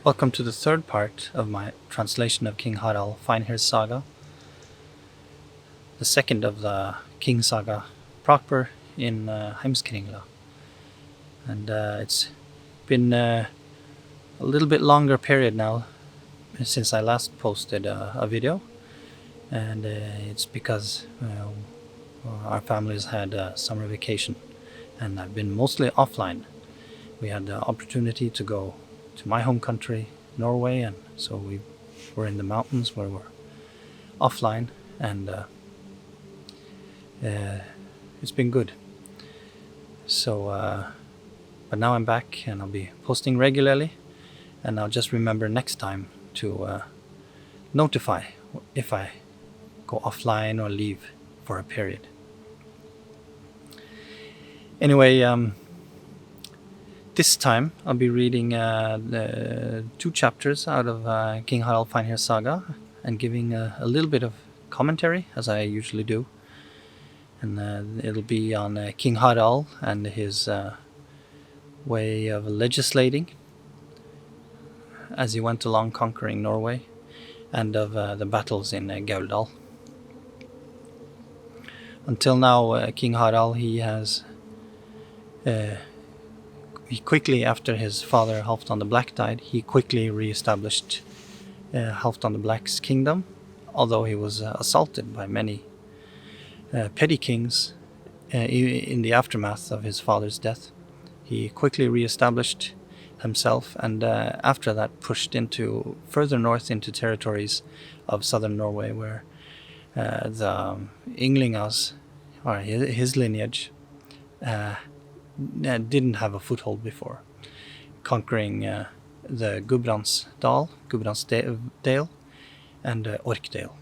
Welcome to the third part of my translation of King Harald Finehair's saga, the second of the King Saga proper in Heimskringla. And it's been a little bit longer period now since I last posted a video, and it's because our families had a summer vacation and I've been mostly offline. We had the opportunity to go to my home country, Norway, and so we were in the mountains where we're offline, and it's been good. So, but now I'm back and I'll be posting regularly, and I'll just remember next time to notify if I go offline or leave for a period. Anyway, this time I'll be reading the 2 chapters out of King Harald Finehair's saga and giving a little bit of commentary, as I usually do. And it'll be on King Harald and his way of legislating as he went along conquering Norway, and of the battles in Gauldal. Until now, King Harald, he quickly, after his father Halfdan the Black died, he quickly re-established Halfdan the Black's kingdom, although he was assaulted by many petty kings in the aftermath of his father's death. He quickly re-established himself, and after that pushed further north into territories of southern Norway, where the Ynglingas, or his lineage, didn't have a foothold before, conquering the Gudbrandsdal, Gudbrandsdale, and Orkdale.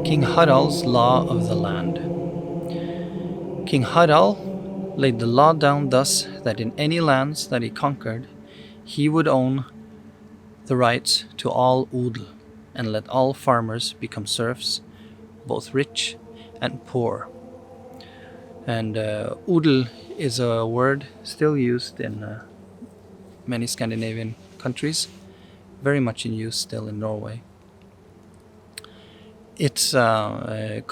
King Harald's Law of the Land. King Harald laid the law down thus, that in any lands that he conquered, he would own the right to all odel, and let all farmers become serfs, both rich and poor. And odel is a word still used in many Scandinavian countries, very much in use still in Norway. It's a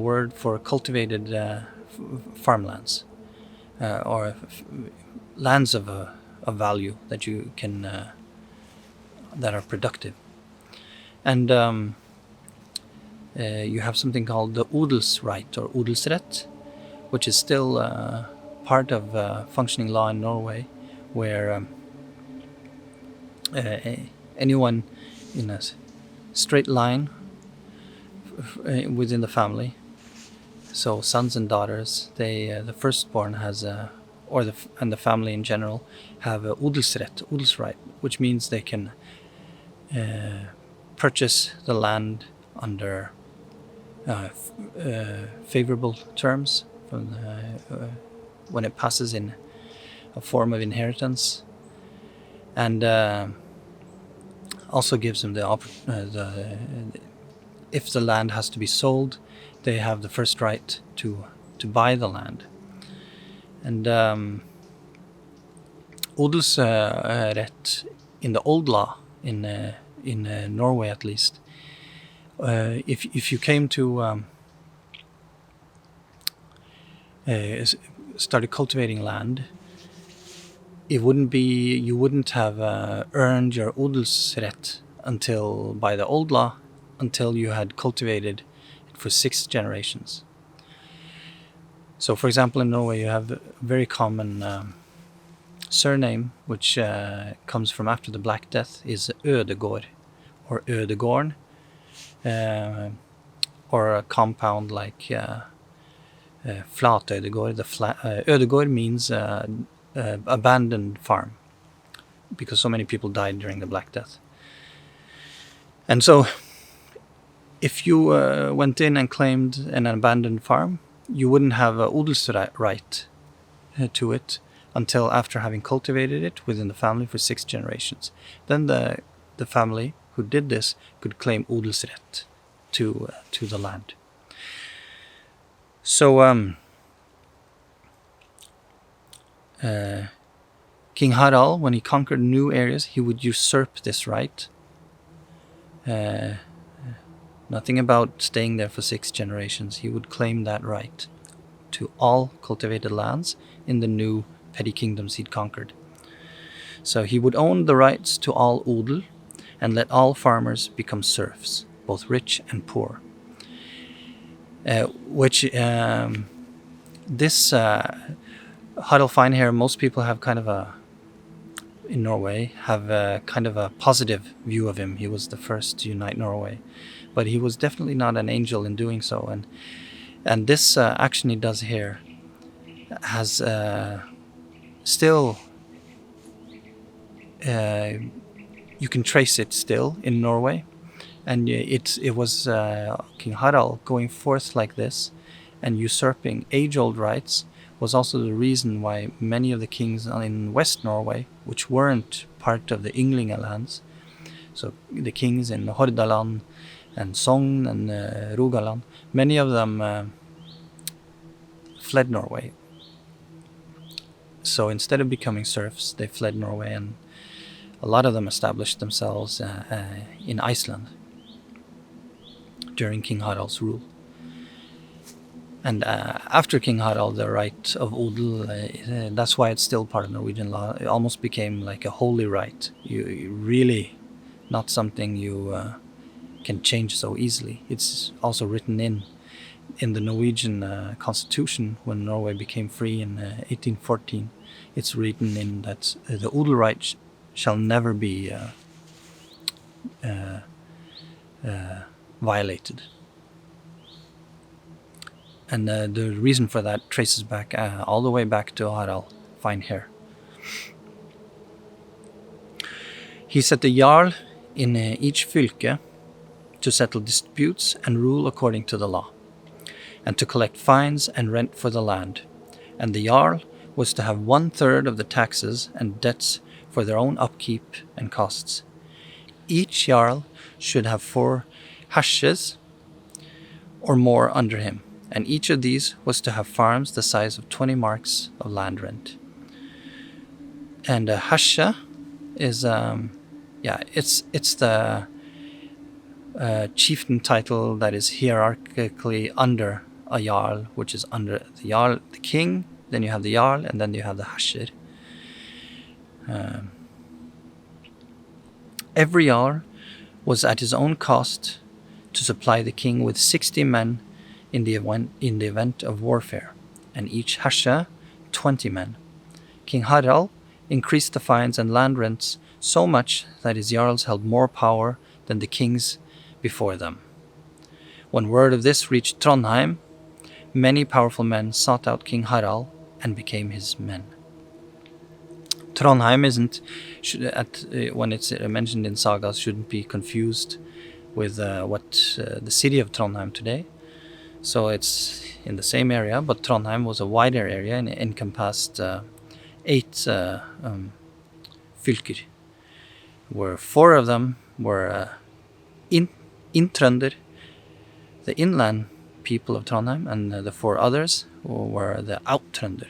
word for cultivated farmlands, or lands of value that you can that are productive. And you have something called the odelsrett or odelsrett, which is still part of functioning law in Norway, where anyone in a straight line within the family, so sons and daughters, the firstborn has and the family in general have a odelsrett, which means they can purchase the land under favorable terms from when it passes in a form of inheritance, and also gives them if the land has to be sold, they have the first right to buy the land. And odelsrett in the old law, in Norway at least, if you came to started cultivating land, you wouldn't have earned your odelsrett by the old law until you had cultivated it for 6 generations. So, for example, in Norway, you have a very common surname, which comes from after the Black Death, is Ødegård, or Ødegården, or a compound like Flatødegård. Ødegård means abandoned farm, because so many people died during the Black Death. And so, if you went in and claimed an abandoned farm, you wouldn't have an odelsrett to it until after having cultivated it within the family for 6 generations. Then the family who did this could claim odelsrett to the land. So King Harald, when he conquered new areas, he would usurp this right. Nothing about staying there for 6 generations. He would claim that right to all cultivated lands in the new petty kingdoms he'd conquered. So he would own the rights to all odel and let all farmers become serfs, both rich and poor. This Harald Finehair, most people have in Norway, have a kind of a positive view of him. He was the first to unite Norway, but he was definitely not an angel in doing so. And this action he does here has still, you can trace it still in Norway. And it was King Harald going forth like this and usurping age-old rights was also the reason why many of the kings in West Norway, which weren't part of the Ynglinga lands, so the kings in Hordaland and Sogn and Rogaland, many of them fled Norway. So instead of becoming serfs, they fled Norway, and a lot of them established themselves in Iceland during King Harald's rule. And after King Harald, the right of odel, that's why it's still part of Norwegian law. It almost became like a holy right. You really not something you can change so easily. It's also written in the Norwegian constitution when Norway became free in 1814. It's written in that the odel right shall never be violated. And the reason for that traces back all the way back to Harald Finehair. He set the jarl in each fylke to settle disputes and rule according to the law, and to collect fines and rent for the land. And the jarl was to have 1/3 of the taxes and debts for their own upkeep and costs. Each jarl should have 4 hashes or more under him, and each of these was to have farms the size of 20 marks of land rent. And a hashe is it's the chieftain title that is hierarchically under a jarl, which is under the jarl, the king, then you have the jarl, and then you have the hasher. Every jarl was at his own cost to supply the king with 60 men in the event of warfare, and each hashe 20 men. King Harald increased the fines and land rents so much that his jarls held more power than the kings before them. When word of this reached Trondheim, many powerful men sought out King Harald and became his men. Trondheim when it's mentioned in sagas, shouldn't be confused with the city of Trondheim today. So it's in the same area, but Trondheim was a wider area and encompassed 8 fylker, where 4 of them were Trønder, the inland people of Trondheim, and the 4 others were the out-Trønder.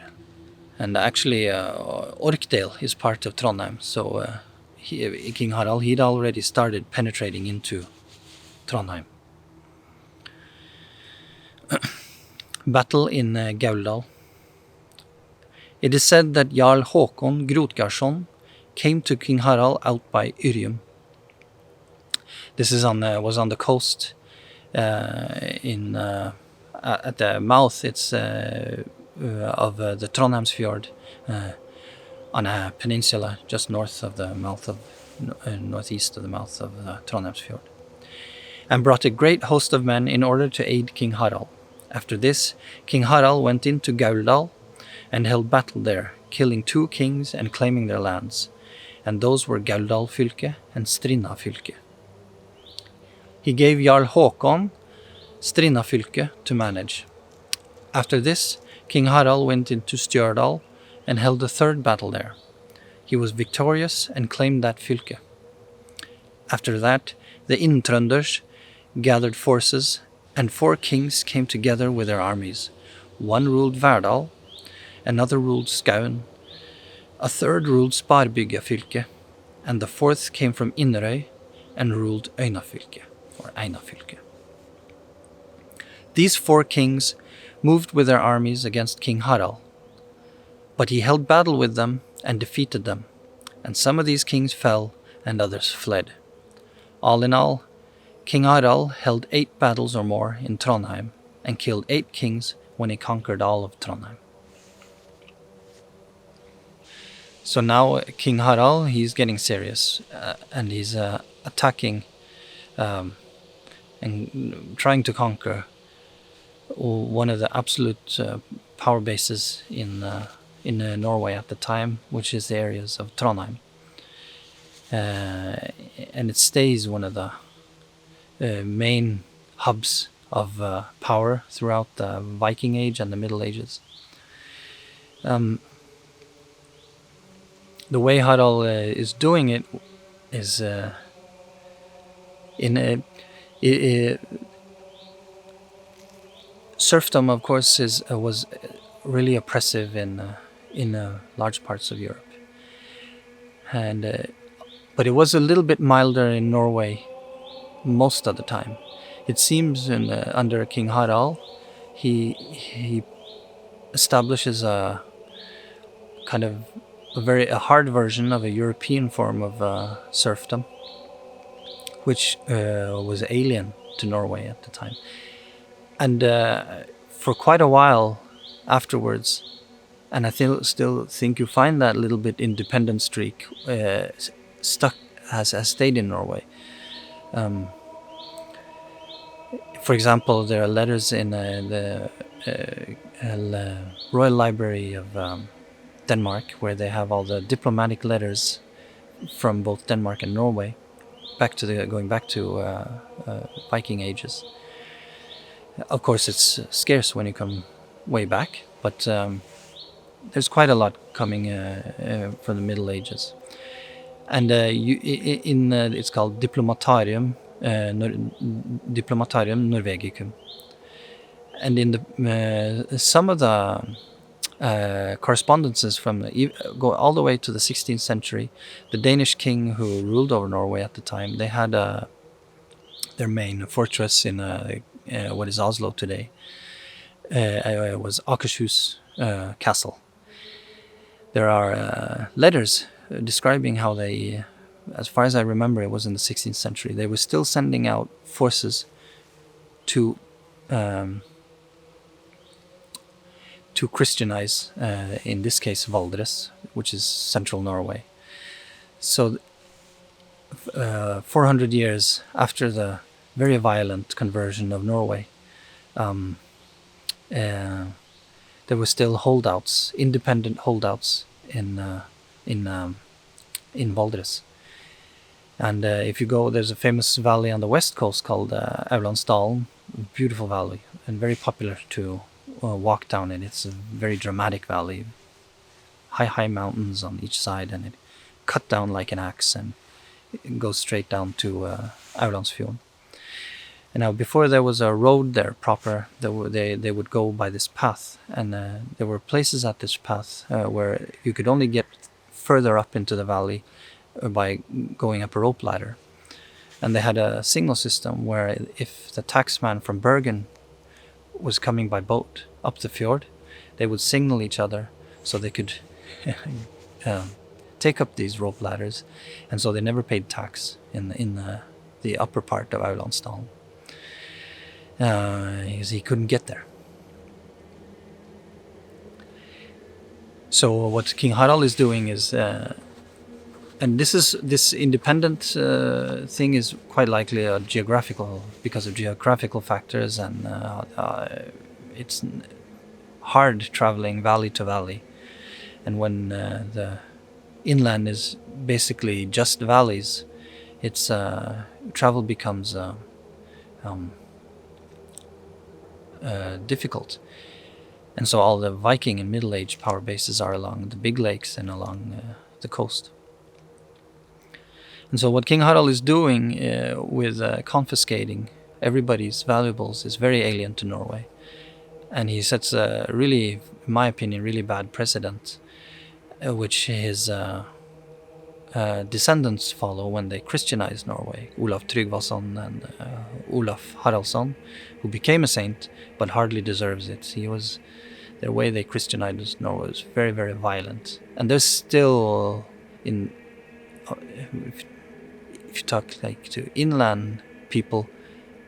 And actually Orkdal is part of Trondheim, so King Harald, he'd already started penetrating into Trondheim. Battle in Gauldal. It is said that Jarl Håkon Grotgardsson came to King Harald out by Yrjum. This was on the coast at the mouth. It's of the Trondheimsfjord, on a peninsula just north of the mouth of northeast of the mouth of Trondheimsfjord, and brought a great host of men in order to aid King Harald. After this, King Harald went into Gauldal and held battle there, killing 2 kings and claiming their lands, and those were Gauldal fylke and Strinda fylke. He gave Jarl Håkon Strinda fylke to manage. After this, King Harald went into Stjørdal and held a third battle there. He was victorious and claimed that fylke. After that, the Inntrønders gathered forces, and 4 kings came together with their armies. One ruled Verdal, another ruled Skaun, a third ruled Sparbygga fylke, and the 4th came from Inderøy and ruled Øynafylke, or Einafylke. These 4 kings moved with their armies against King Harald, but he held battle with them and defeated them, and some of these kings fell and others fled. All in all, King Harald held 8 battles or more in Trondheim and killed 8 kings when he conquered all of Trondheim. So now King Harald, he's getting serious, and he's attacking and trying to conquer one of the absolute power bases in Norway at the time, which is the areas of Trondheim. And it stays one of the main hubs of power throughout the Viking Age and the Middle Ages. The way Harald is doing it is serfdom, of course, was really oppressive in large parts of Europe, and but it was a little bit milder in Norway most of the time. It seems under King Harald, he establishes a kind of a hard version of a European form of serfdom, which was alien to Norway at the time. And for quite a while afterwards, and I still think you find that little bit independent streak has stayed in Norway. For example, there are letters in the Royal Library of Denmark, where they have all the diplomatic letters from both Denmark and Norway, going back to Viking ages. Of course, it's scarce when you come way back, but there's quite a lot coming from the Middle Ages. And it's called Diplomatarium Norvegicum. And in some of the correspondences go all the way to the 16th century. The Danish king who ruled over Norway at the time, they had their main fortress in what is Oslo today. It was Akershus Castle. There are letters describing how they, as far as I remember, it was in the 16th century, they were still sending out forces to Christianize, in this case Valdres, which is central Norway. So 400 years after the very violent conversion of Norway, there were still holdouts, independent holdouts in Valdres. And if you go, there's a famous valley on the west coast called Aurlandsdalen, beautiful valley, and very popular to walk down it. It's a very dramatic valley, high mountains on each side, and it cut down like an axe, and it goes straight down to Aurlandsfjorden. And now, before there was a road there proper, they would go by this path, and there were places at this path where you could only get further up into the valley by going up a rope ladder. And they had a signal system where if the taxman from Bergen was coming by boat up the fjord, they would signal each other so they could take up these rope ladders, and so they never paid tax in the upper part of Aurlandsdalen, because he couldn't get there. So what King Harald is doing is, and this independent thing is quite likely because of geographical factors, and it's hard traveling valley to valley. And when the inland is basically just valleys, it's travel becomes difficult. And so all the Viking and Middle Age power bases are along the big lakes and along the coast. And so what King Harald is doing with confiscating everybody's valuables is very alien to Norway. And he sets a really, in my opinion, really bad precedent, which his descendants follow when they Christianize Norway. Olaf Tryggvason and Olaf Haraldsson, who became a saint but hardly deserves it. Their way they Christianized Norway was very, very violent. And there's still, if you talk like to inland people,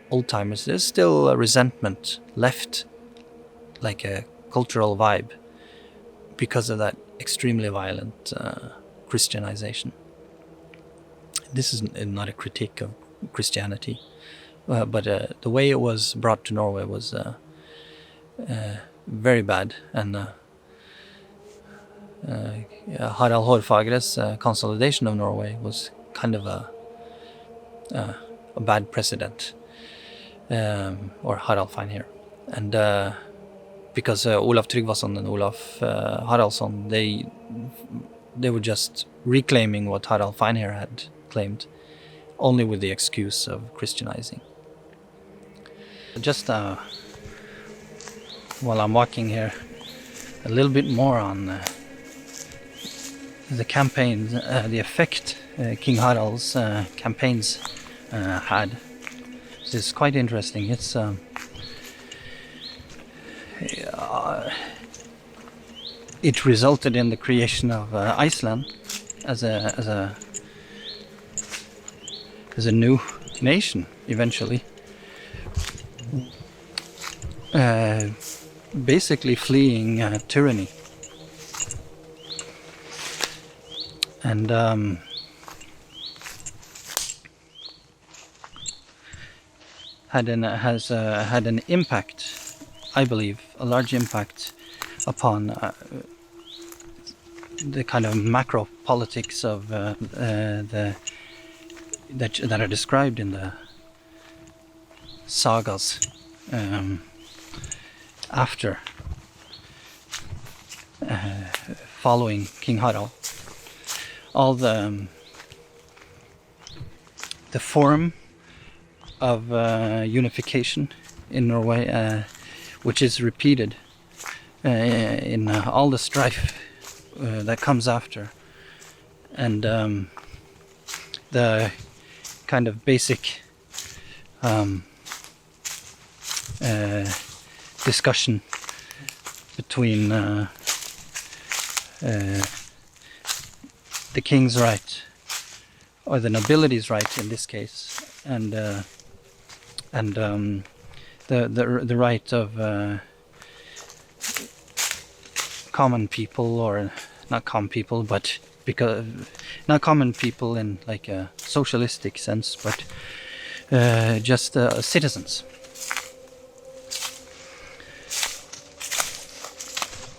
old timers, there's still a resentment left, like a cultural vibe, because of that extremely violent Christianization. This is not a critique of Christianity, but the way it was brought to Norway was very bad. And Harald Hårfagre's consolidation of Norway was kind of a bad precedent, or Harald Finehair. And because Olaf Tryggvason and Olaf Haraldsson, they were just reclaiming what Harald Finehair had claimed, only with the excuse of Christianizing. Just while I'm walking here, a little bit more on the campaigns, the effect King Harald's campaigns had. This is quite interesting. It's it resulted in the creation of Iceland as a new nation eventually, basically fleeing tyranny. And had an impact, I believe, a large impact upon the kind of macro politics of that are described in the sagas after following King Harald. All the form of unification in Norway, which is repeated in all the strife that comes after, and the kind of basic discussion between the king's right, or the nobility's right in this case, and the right of common people, or not common people, but because not common people in like a socialistic sense, but just citizens.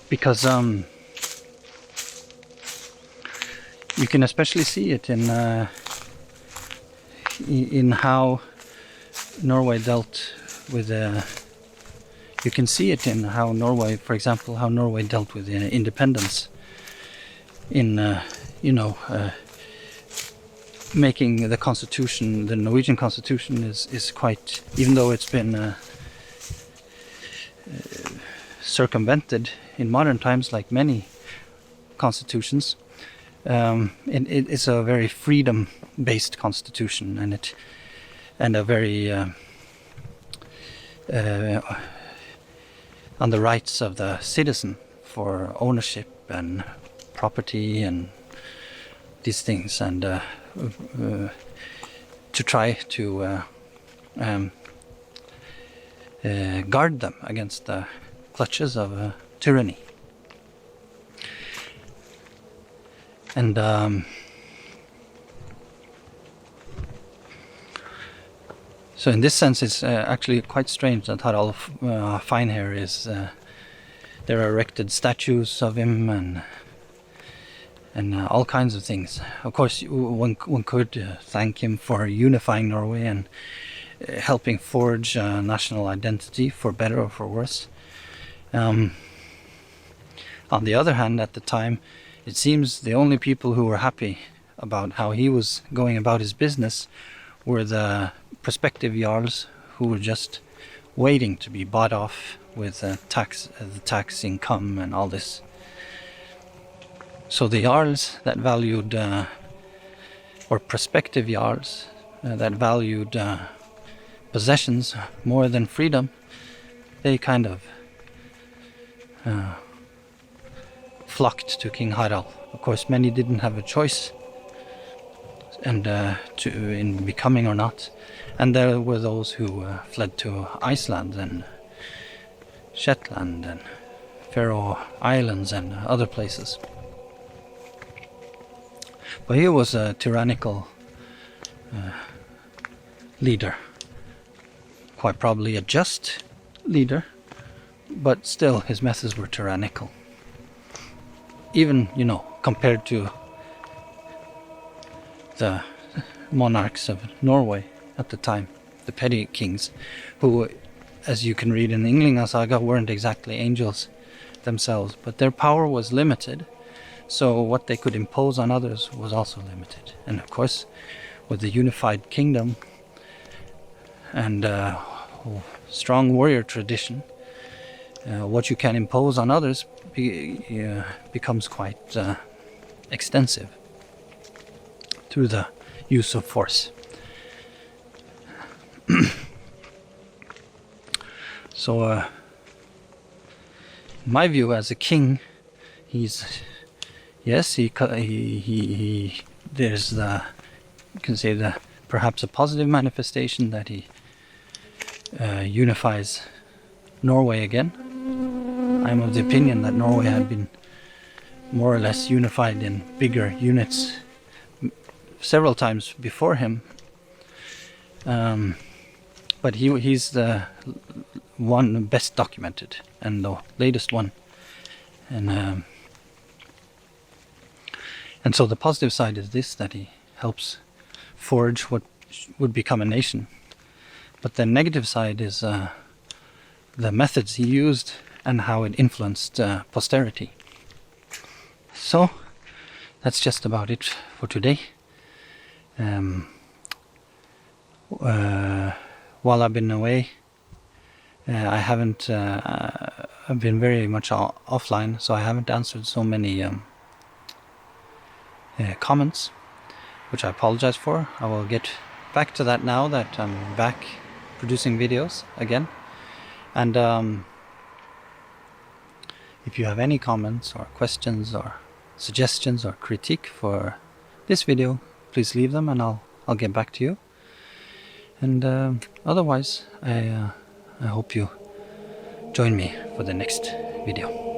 Because you can especially see it in how Norway dealt with you can see it in how Norway, for example, how Norway dealt with independence in making the constitution, the Norwegian constitution is quite, even though it's been circumvented in modern times like many constitutions, it's a very freedom-based constitution, and a very on the rights of the citizen for ownership and property and these things, and to try to guard them against the clutches of tyranny. And so in this sense, it's actually quite strange that Harald Finehair is there are erected statues of him and all kinds of things. Of course, one could thank him for unifying Norway and helping forge a national identity, for better or for worse. On the other hand, at the time, it seems the only people who were happy about how he was going about his business were the prospective jarls who were just waiting to be bought off with the tax income and all this. So the jarls that valued, or prospective jarls that valued possessions more than freedom, they kind of flocked to King Harald. Of course, many didn't have a choice and in becoming or not. And there were those who fled to Iceland and Shetland and Faroe Islands and other places. But he was a tyrannical leader, quite probably a just leader, but still his methods were tyrannical. Even, compared to the monarchs of Norway at the time, the petty kings, who, as you can read in the VIKING Saga, weren't exactly angels themselves, but their power was limited, so what they could impose on others was also limited. And of course, with the unified kingdom and strong warrior tradition, what you can impose on others becomes quite extensive through the use of force. So, in my view, as a king, there's perhaps a positive manifestation that he unifies Norway again. I'm of the opinion that Norway had been more or less unified in bigger units several times before him. But he's the one best documented and the latest one. And so the positive side is this, that he helps forge what would become a nation. But the negative side is the methods he used and how it influenced posterity. So that's just about it for today. While I've been away, I've been very much offline, so I haven't answered so many comments, which I apologize for. I will get back to that now that I'm back producing videos again. And if you have any comments or questions or suggestions or critique for this video, please leave them and I'll get back to you. And otherwise, I hope you join me for the next video.